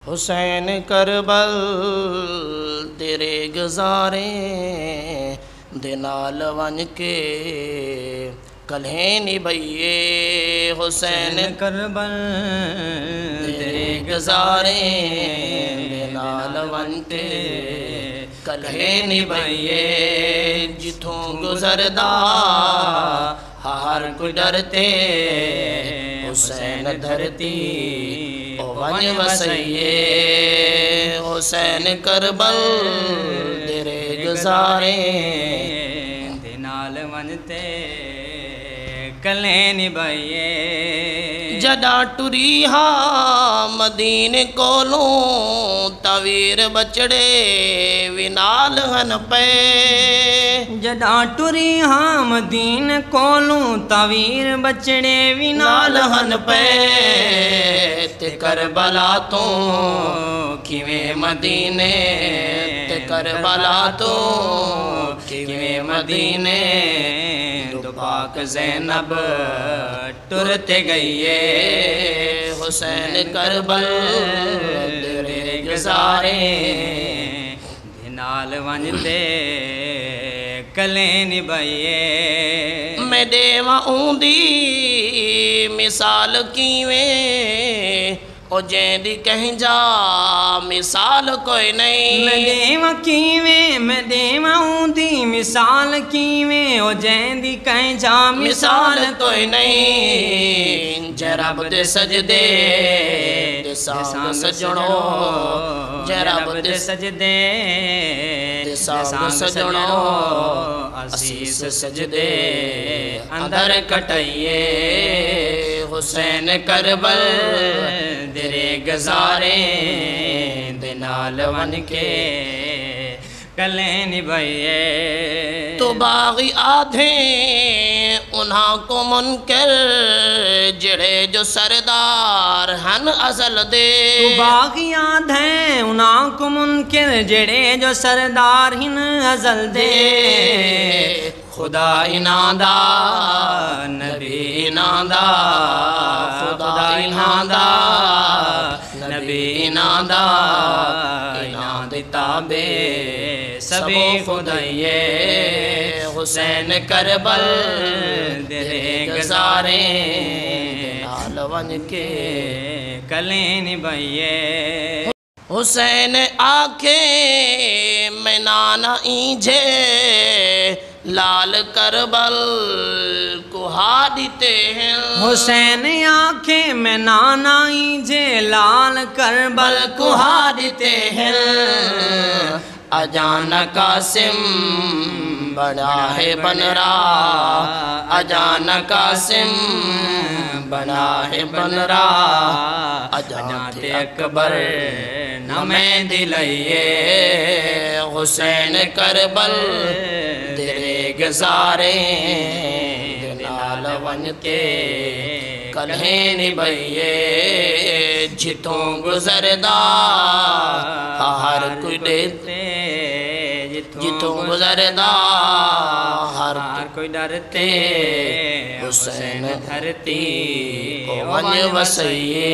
حسین کربل تیرے گزارے دے نال ون کے کلہیں نبھائیے حسین کربل تیرے گزارے دے نال ون کے کلہیں نبھائیے جتھوں گزردا ہر کوئی ڈرتے حسین دھرتی ون وسیے حسین کربل تیرے گزارے دے نال ونتے کلیں نبھائیے جڈا ٹری ہاں مدینے کولوں تویر بچڑے وی نال ہن پے جڈا ٹری ہاں مدینے کولوں تویر بچڑے وی نال ہن پے تے کربلا تو کیویں مدینے تے کربلا تو کیویں مدینے دو پاک زینب ٹرتے گئیے حسین کربل تیرے گزارے دے نال ونجتے کلیں نبھائیے میں دیواں اوندی مثال کیویں او جیندی کہیں جا مثال کوئی نہیں میں دیواں کیویں میں دیواں اوندی مثال کیویں او جیندی کہیں جا مثال کوئی نہیں جے رب دے سجدے دے سانگ سجنو جے رب دے سجدے دے سانگ سجنو اسیس سجدے اندر کٹائیے حسین کربل تیرے گزارے دے نال ون کے کلیں نبھائیے تو باغی آدھے انہاں کو منکر جڑے جو سردار ہن ازل دے تو باغیات ہیں انہاں کو منکر جڑے جو سردار ہن ازل دے خدا انادا نبی انادا خدا انادا نبی انادا اناد تابے سبھی خدائیے حسین کربل تیرے گزارے نال ون کے کلیں نبھائیے حسین آکھے میں نانا اینجھے لال کربل کو ہادتے ہیں حسین آنکھیں میں نانا اینجھے لال کربل کو ہادتے ہیں اجان قاسم بڑا ہے بن رہا اجان قاسم بڑا ہے بن رہا اجان اکبر نمیں دلائیے حسین کربل تیرے گزارے نال ون کے کلہیں نبھائیے جتوں گزردا ہر کوئی ڈرتے جتوں گزردا ہر کوئی ڈرتے حسین دھرتی ون وسیے